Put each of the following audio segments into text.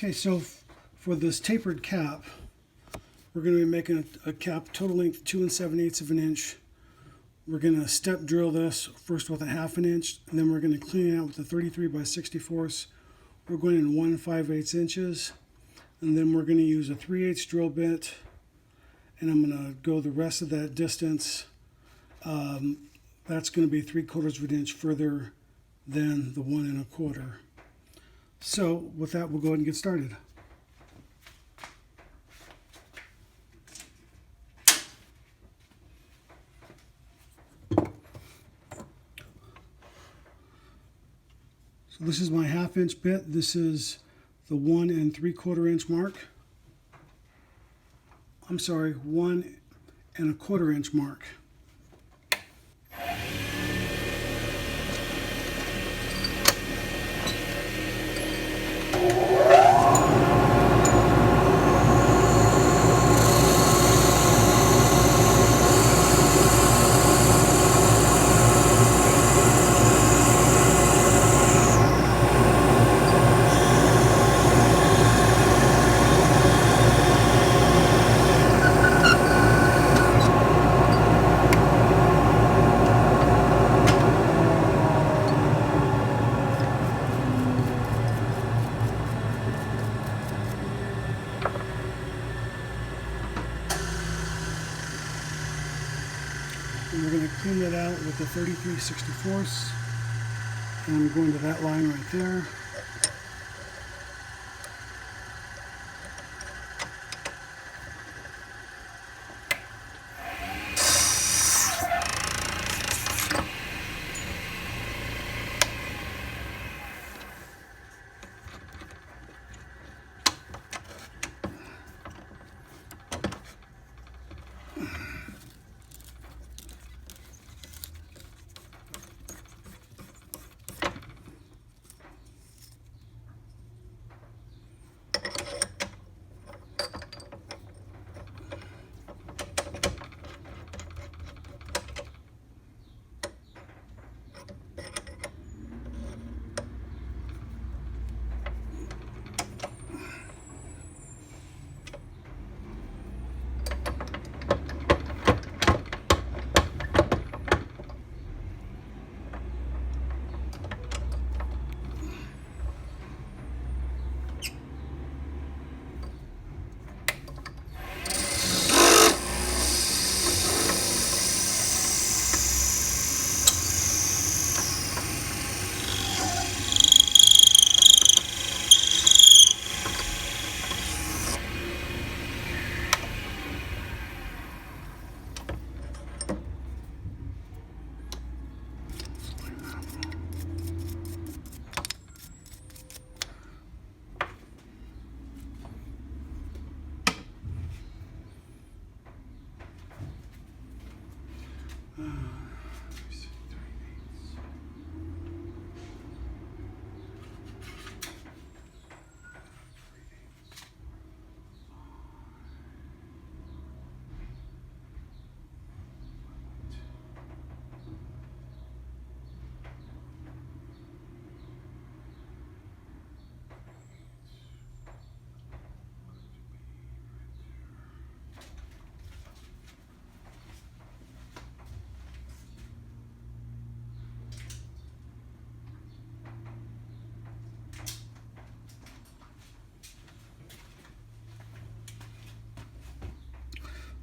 Okay, so for this tapered cap, we're going to be making a cap total length 2 7/8 of an inch. We're going to step drill this first with a 1/2 inch, and then we're going to clean it out with a 33 by 64. We're going in 1 5/8 inches, and then we're going to use a 3/8 drill bit, and I'm going to go the rest of that distance. That's going to be 3/4 of an inch further than the 1 1/4. So with that, we'll go ahead and get started. So this is my 1/2 inch bit. This is the 1 3/4 inch mark. I'm sorry, 1 1/4 inch mark. And we're going to clean that out with the 33/64, and I'm going to that line right there.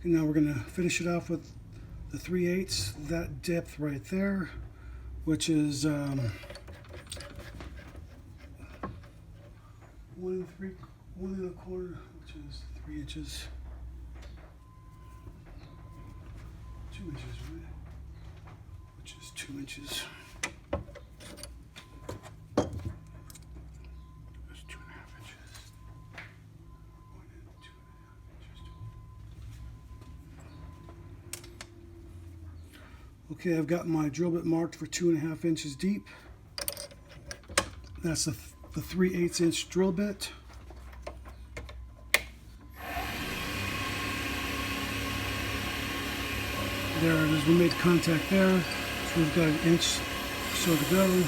And now we're going to finish it off with the 3/8, that depth right there, which is 1 1/4, which is 3 inches, 2 inches, right? Which is 2 inches. That's 2.5 inches. Okay, I've got my drill bit marked for 2.5 inches deep. That's the 3/8 inch drill bit. There it is, we made contact there. So we've got 1 inch or so to go.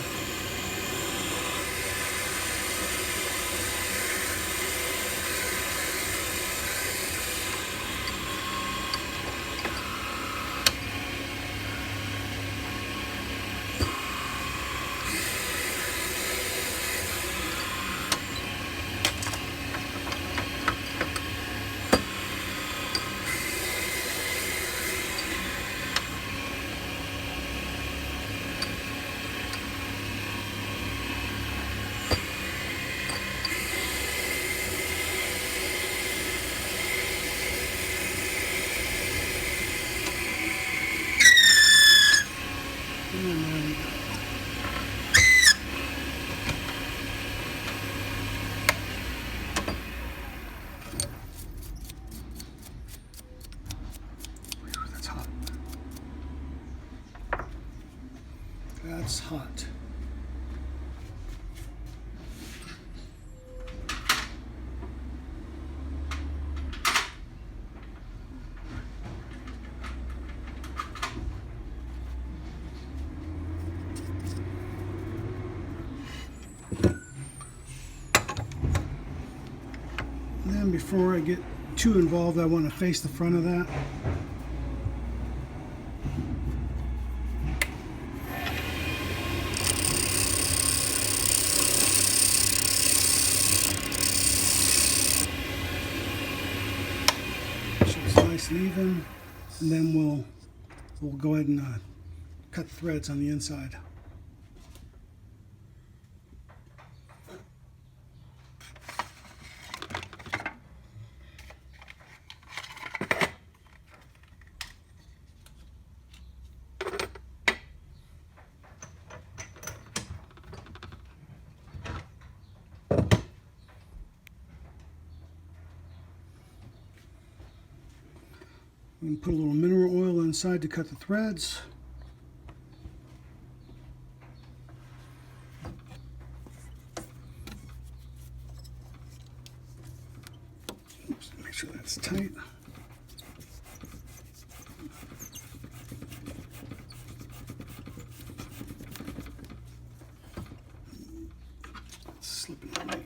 And before I get too involved, I want to face the front of that. So it's nice and even, and then we'll go ahead and cut threads on the inside. We can put a little mineral oil inside to cut the threads. Oops, make sure that's tight. Slip it right.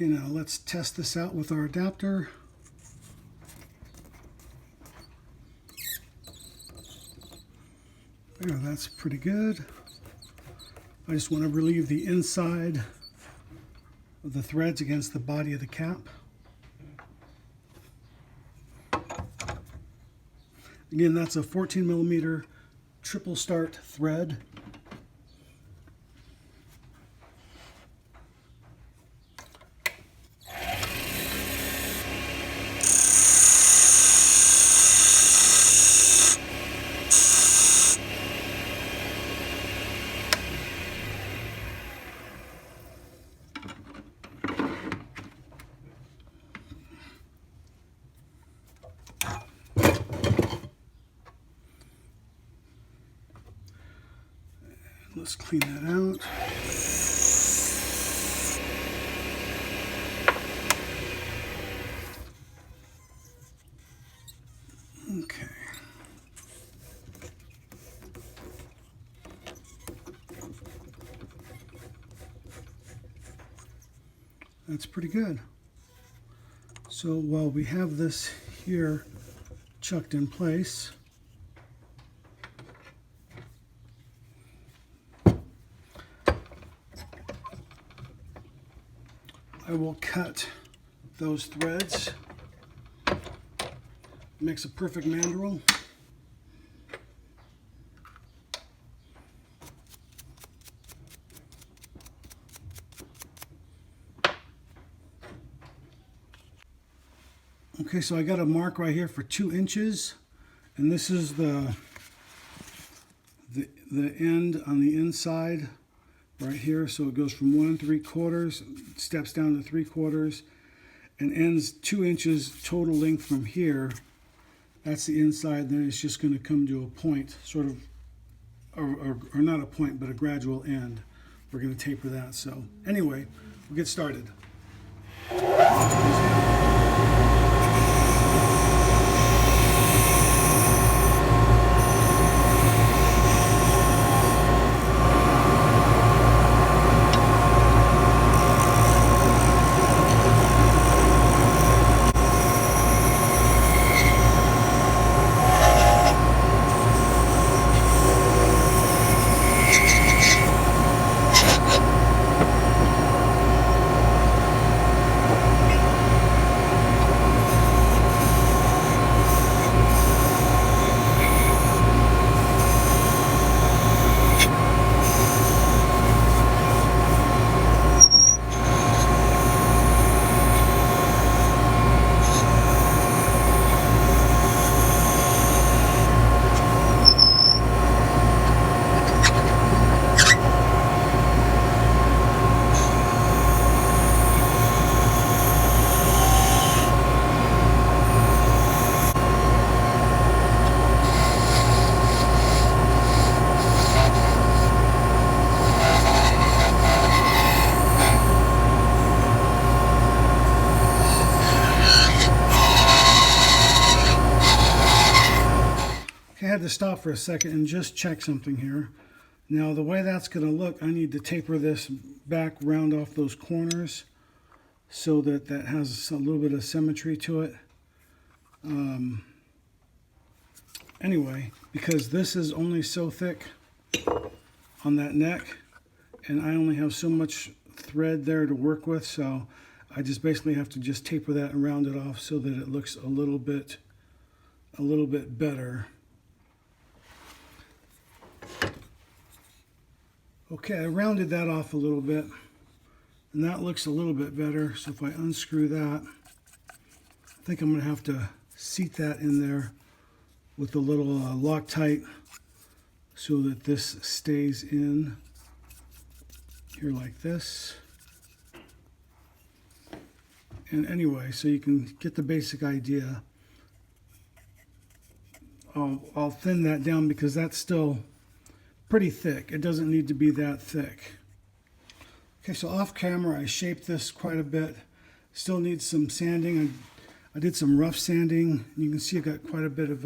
Okay, now let's test this out with our adapter. There, that's pretty good. I just want to relieve the inside of the threads against the body of the cap. Again, that's a 14mm triple start thread. Let's clean that out. Okay. That's pretty good. So while we have this here chucked in place, I will cut those threads. Makes a perfect mandrel. Okay, so I got a mark right here for 2 inches, and this is the end on the inside right here. So it goes from 1 3/4, steps down to 3/4, and ends 2 inches total length from here. That's the inside. Then it's just going to come to a point, sort of, or not a point, but a gradual end. We're going to taper that. So anyway, we'll get started. had to stop for a second and just check something here. Now the way that's going to look, I need to taper this back, round off those corners so that that has a little bit of symmetry to it. Anyway, because this is only so thick on that neck, and I only have so much thread there to work with, so I just basically have to just taper that and round it off so that it looks a little bit better. Okay, I rounded that off a little bit, and that looks a little bit better. So if I unscrew that, I think I'm going to have to seat that in there with a little Loctite so that this stays in here like this. And anyway, so you can get the basic idea. I'll thin that down because that's still pretty thick. It doesn't need to be that thick. Okay, so off camera I shaped this quite a bit. Still needs some sanding. I did some rough sanding. You can see I got quite a bit of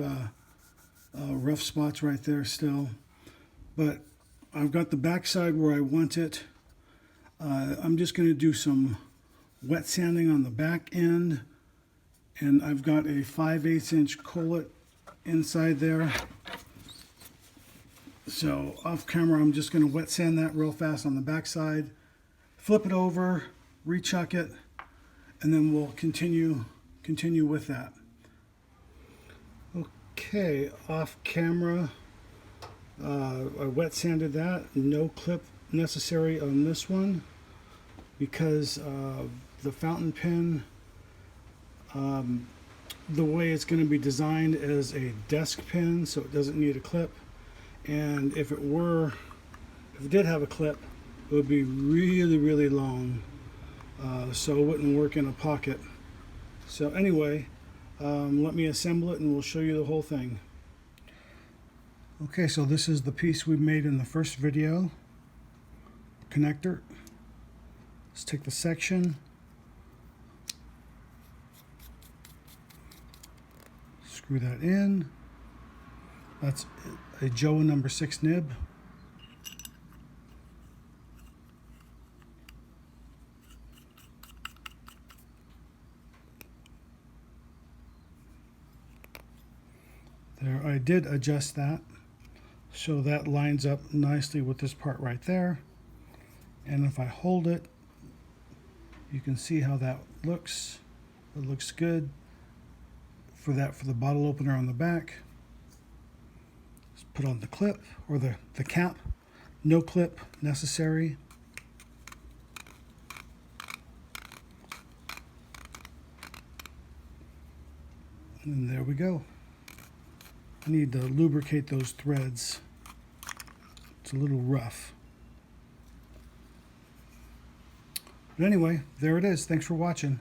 rough spots right there still. But I've got the backside where I want it. I'm just going to do some wet sanding on the back end. And I've got a 5/8 inch collet inside there. So off camera, I'm just going to wet sand that real fast on the backside, flip it over, rechuck it, and then we'll continue with that. Okay, off camera, I wet sanded that. No clip necessary on this one because the fountain pen, the way it's going to be designed as a desk pin, so it doesn't need a clip. And if it did have a clip, it would be really long, so it wouldn't work in a pocket. So anyway, let me assemble it and we'll show you the whole thing. Okay, so this is the piece we made in the first video, connector. Let's take the section, screw that in. That's a Joe number 6 nib. There, I did adjust that so that lines up nicely with this part right there. And if I hold it, you can see how that looks. It looks good for the bottle opener on the back. Put on the clip or the cap. No clip necessary. And there we go. I need to lubricate those threads. It's a little rough. But anyway, there it is. Thanks for watching.